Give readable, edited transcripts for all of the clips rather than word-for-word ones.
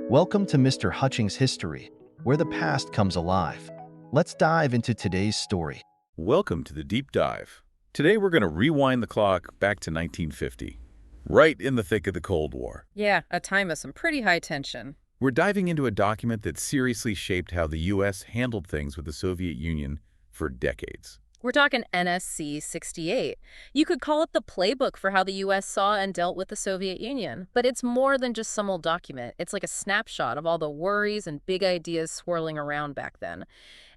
Welcome to Mr. Hutchings History, where the past comes alive. Let's dive into today's story. Welcome to the deep dive. Today we're going to rewind the clock back to 1950, right in the thick of the Cold War. Yeah, a time of some pretty high tension. We're diving into a document that seriously shaped how the U.S. handled things with the Soviet Union for decades. We're talking NSC-68. You could call it the playbook for how the U.S. saw and dealt with the Soviet Union. But it's more than just some old document. It's like a snapshot of all the worries and big ideas swirling around back then.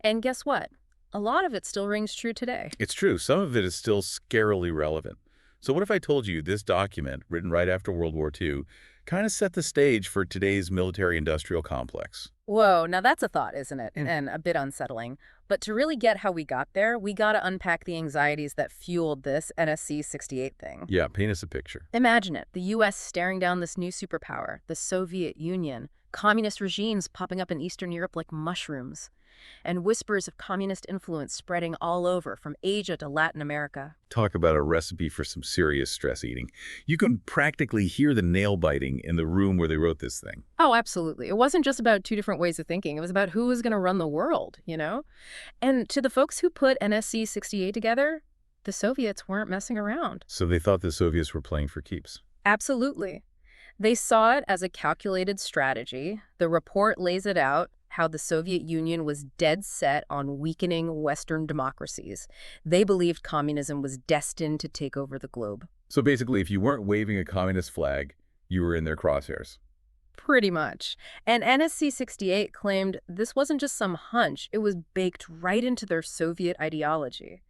And guess what? A lot of it still rings true today. It's true, some of it is still scarily relevant. So what if I told you this document, written right after World War II, kind of set the stage for today's military-industrial complex? Whoa, now that's a thought, isn't it? And a bit unsettling. But to really get how we got there, we got to unpack the anxieties that fueled this NSC-68 thing. Yeah, paint us a picture. Imagine it, the U.S. staring down this new superpower, the Soviet Union, communist regimes popping up in Eastern Europe like mushrooms, and whispers of communist influence spreading all over, from Asia to Latin America. Talk about a recipe for some serious stress eating. You can practically hear the nail biting in the room where they wrote this thing. Oh, absolutely. It wasn't just about two different ways of thinking. It was about who was going to run the world, you know? And to the folks who put NSC-68 together, the Soviets weren't messing around. So they thought the Soviets were playing for keeps. Absolutely. They saw it as a calculated strategy. The report lays it out, how the Soviet Union was dead set on weakening Western democracies. They believed communism was destined to take over the globe. So basically, if you weren't waving a communist flag, you were in their crosshairs. Pretty much. And NSC-68 claimed this wasn't just some hunch, it was baked right into their Soviet ideology.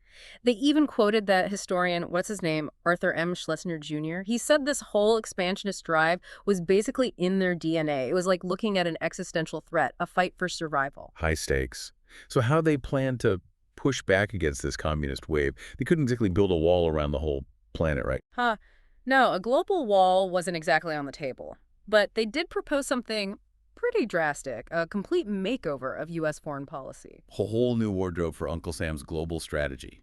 They even quoted that historian, what's his name, Arthur M. Schlesinger Jr. He said this whole expansionist drive was basically in their DNA. It was like looking at an existential threat, a fight for survival. High stakes. So how they planned to push back against this communist wave? They couldn't exactly build a wall around the whole planet, right? No, a global wall wasn't exactly on the table. But they did propose something pretty drastic, a complete makeover of U.S. foreign policy. A whole new wardrobe for Uncle Sam's global strategy.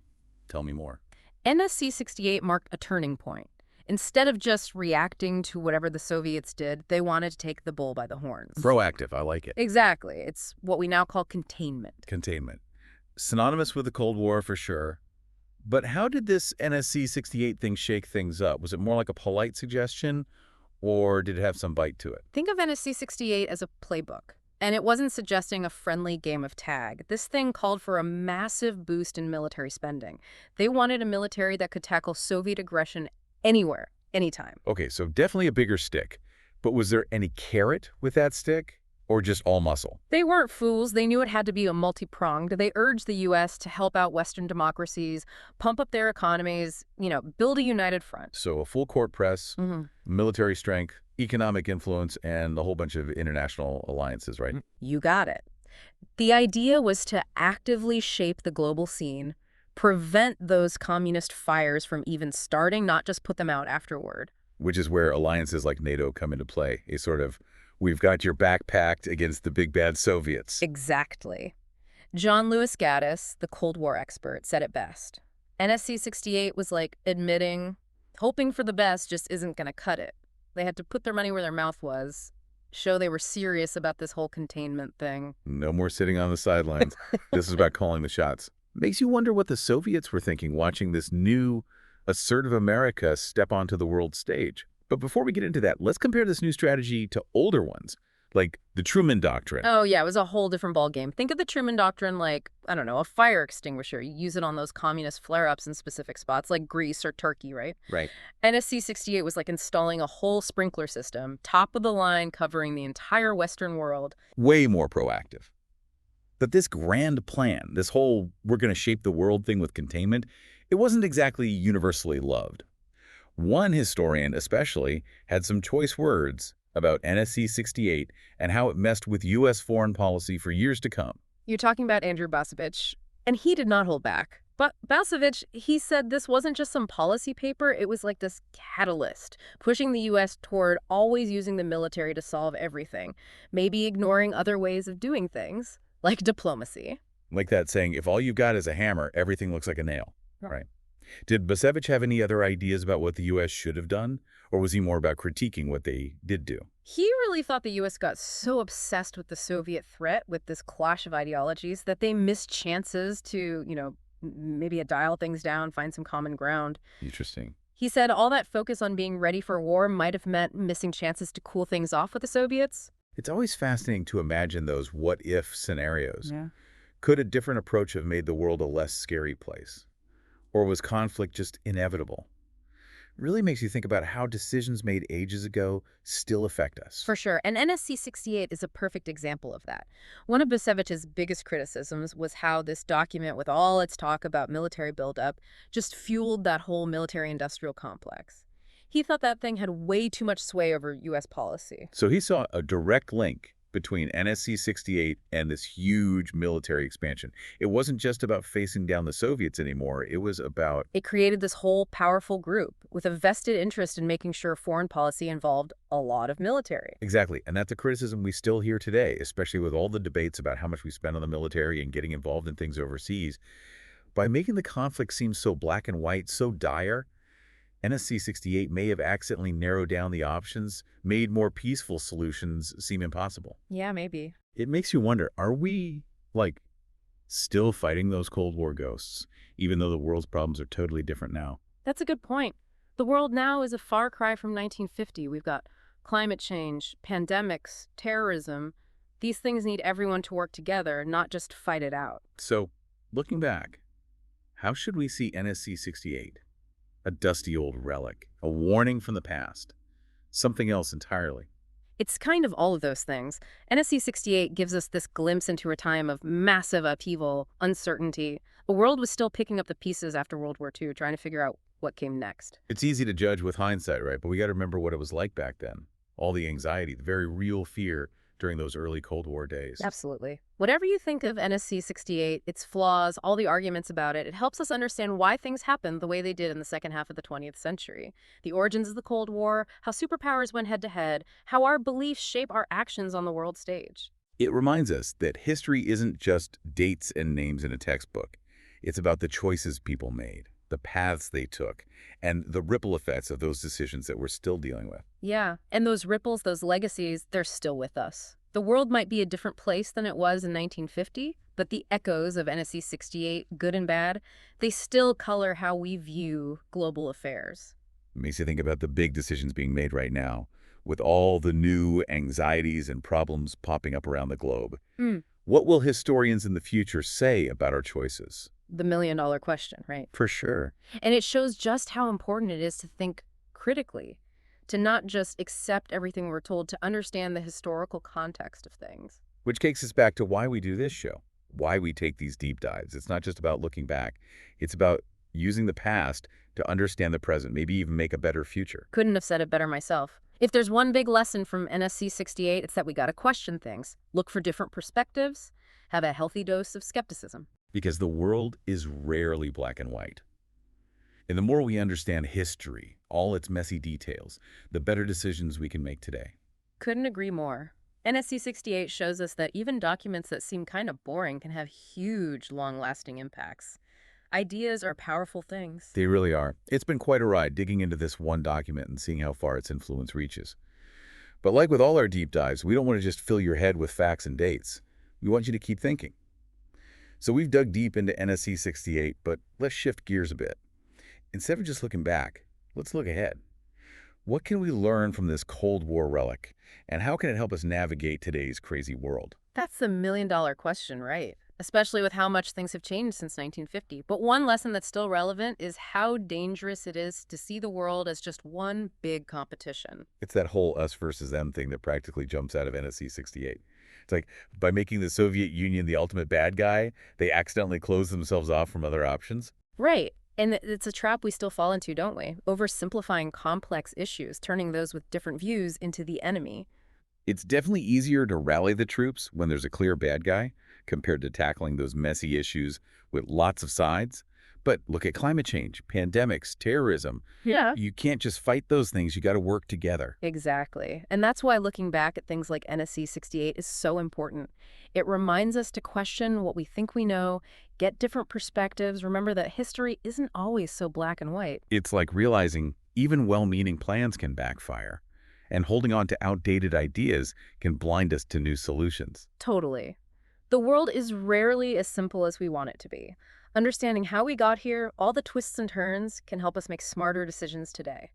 Tell me more. NSC-68 marked a turning point. Instead of just reacting to whatever the Soviets did, they wanted to take the bull by the horns. Proactive, I like it. Exactly. It's what we now call containment. Containment. Synonymous with the Cold War for sure. But how did this NSC-68 thing shake things up? Was it more like a polite suggestion, or did it have some bite to it? Think of NSC-68 as a playbook. And it wasn't suggesting a friendly game of tag. This thing called for a massive boost in military spending. They wanted a military that could tackle Soviet aggression anywhere, anytime. Okay, so definitely a bigger stick. But was there any carrot with that stick, or just all muscle? They weren't fools. They knew it had to be a multi-pronged. They urged the U.S. to help out Western democracies, pump up their economies, build a united front. So a full court press, military strength, economic influence, and a whole bunch of international alliances, right? You got it. The idea was to actively shape the global scene, prevent those communist fires from even starting, not just put them out afterward. Which is where alliances like NATO come into play. A sort of, we've got your back packed against the big bad Soviets. Exactly. John Lewis Gaddis, the Cold War expert, said it best. NSC-68 was like admitting, hoping for the best just isn't going to cut it. They had to put their money where their mouth was, show they were serious about this whole containment thing. No more sitting on the sidelines. This is about calling the shots. Makes you wonder what the Soviets were thinking watching this new, assertive America step onto the world stage. But before we get into that, let's compare this new strategy to older ones, like the Truman Doctrine. Oh, yeah, it was a whole different ballgame. Think of the Truman Doctrine like, I don't know, a fire extinguisher. You use it on those communist flare-ups in specific spots like Greece or Turkey, right? Right. NSC-68 was like installing a whole sprinkler system, top of the line, covering the entire Western world. Way more proactive. But this grand plan, this whole we're going to shape the world thing with containment, it wasn't exactly universally loved. One historian especially had some choice words about NSC-68 and how it messed with U.S. foreign policy for years to come. You're talking about Andrew Bacevich, and he did not hold back. But Bacevich, he said this wasn't just some policy paper, it was like this catalyst, pushing the U.S. toward always using the military to solve everything, maybe ignoring other ways of doing things, like diplomacy. Like that saying, if all you've got is a hammer, everything looks like a nail, right? Did Bacevich have any other ideas about what the U.S. should have done, or was he more about critiquing what they did do? He really thought the U.S. got so obsessed with the Soviet threat, with this clash of ideologies, that they missed chances to, maybe dial things down, find some common ground. Interesting. He said all that focus on being ready for war might have meant missing chances to cool things off with the Soviets. It's always fascinating to imagine those what-if scenarios. Yeah. Could a different approach have made the world a less scary place? Or was conflict just inevitable? It really makes you think about how decisions made ages ago still affect us. For sure. And NSC-68 is a perfect example of that. One of Bacevich's biggest criticisms was how this document, with all its talk about military buildup, just fueled that whole military-industrial complex. He thought that thing had way too much sway over U.S. policy. So he saw a direct link between NSC-68 and this huge military expansion. It wasn't just about facing down the Soviets anymore. It was about... It created this whole powerful group with a vested interest in making sure foreign policy involved a lot of military. Exactly. And that's a criticism we still hear today, especially with all the debates about how much we spend on the military and getting involved in things overseas. By making the conflict seem so black and white, so dire, NSC-68 may have accidentally narrowed down the options, made more peaceful solutions seem impossible. Yeah, maybe. It makes you wonder, are we, still fighting those Cold War ghosts, even though the world's problems are totally different now? That's a good point. The world now is a far cry from 1950. We've got climate change, pandemics, terrorism. These things need everyone to work together, not just fight it out. So, looking back, how should we see NSC-68? A dusty old relic, a warning from the past, something else entirely. It's kind of all of those things. NSC-68 gives us this glimpse into a time of massive upheaval, uncertainty. The world was still picking up the pieces after World War II, trying to figure out what came next. It's easy to judge with hindsight, right? But we got to remember what it was like back then. All the anxiety, the very real fear during those early Cold War days. Absolutely. Whatever you think of NSC-68, its flaws, all the arguments about it, it helps us understand why things happened the way they did in the second half of the 20th century. The origins of the Cold War, how superpowers went head-to-head, how our beliefs shape our actions on the world stage. It reminds us that history isn't just dates and names in a textbook. It's about the choices people made, the paths they took, and the ripple effects of those decisions that we're still dealing with. Yeah, and those ripples, those legacies, they're still with us. The world might be a different place than it was in 1950, but the echoes of NSC-68, good and bad, they still color how we view global affairs. It makes you think about the big decisions being made right now, with all the new anxieties and problems popping up around the globe. What will historians in the future say about our choices? The million-dollar question, right? For sure. And it shows just how important it is to think critically, to not just accept everything we're told, to understand the historical context of things. Which takes us back to why we do this show, why we take these deep dives. It's not just about looking back. It's about using the past to understand the present, maybe even make a better future. Couldn't have said it better myself. If there's one big lesson from NSC-68, it's that we got to question things, look for different perspectives, have a healthy dose of skepticism. Because the world is rarely black and white. And the more we understand history, all its messy details, the better decisions we can make today. Couldn't agree more. NSC-68 shows us that even documents that seem kind of boring can have huge, long-lasting impacts. Ideas are powerful things. They really are. It's been quite a ride digging into this one document and seeing how far its influence reaches. But like with all our deep dives, we don't want to just fill your head with facts and dates. We want you to keep thinking. So we've dug deep into NSC-68, but let's shift gears a bit. Instead of just looking back, let's look ahead. What can we learn from this Cold War relic, and how can it help us navigate today's crazy world? That's the million-dollar question, right? Especially with how much things have changed since 1950. But one lesson that's still relevant is how dangerous it is to see the world as just one big competition. It's that whole us versus them thing that practically jumps out of NSC-68. It's like, by making the Soviet Union the ultimate bad guy, they accidentally close themselves off from other options. Right. And it's a trap we still fall into, don't we? Oversimplifying complex issues, turning those with different views into the enemy. It's definitely easier to rally the troops when there's a clear bad guy compared to tackling those messy issues with lots of sides. But look at climate change, pandemics, terrorism. Yeah. You can't just fight those things. You got to work together. Exactly. And that's why looking back at things like NSC-68 is so important. It reminds us to question what we think we know, get different perspectives, remember that history isn't always so black and white. It's like realizing even well-meaning plans can backfire, and holding on to outdated ideas can blind us to new solutions. Totally. The world is rarely as simple as we want it to be. Understanding how we got here, all the twists and turns, can help us make smarter decisions today.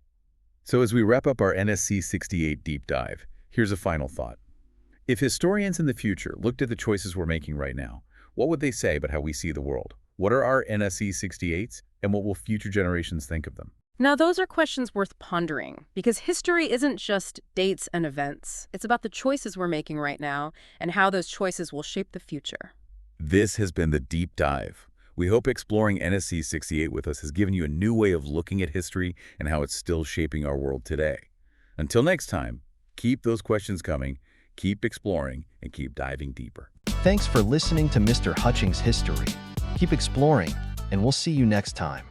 So as we wrap up our NSC-68 deep dive, here's a final thought. If historians in the future looked at the choices we're making right now, what would they say about how we see the world? What are our NSC-68s, and what will future generations think of them? Now, those are questions worth pondering, because history isn't just dates and events. It's about the choices we're making right now and how those choices will shape the future. This has been the Deep Dive. We hope exploring NSC-68 with us has given you a new way of looking at history and how it's still shaping our world today. Until next time, keep those questions coming, keep exploring, and keep diving deeper. Thanks for listening to Mr. Hutchings History. Keep exploring, and we'll see you next time.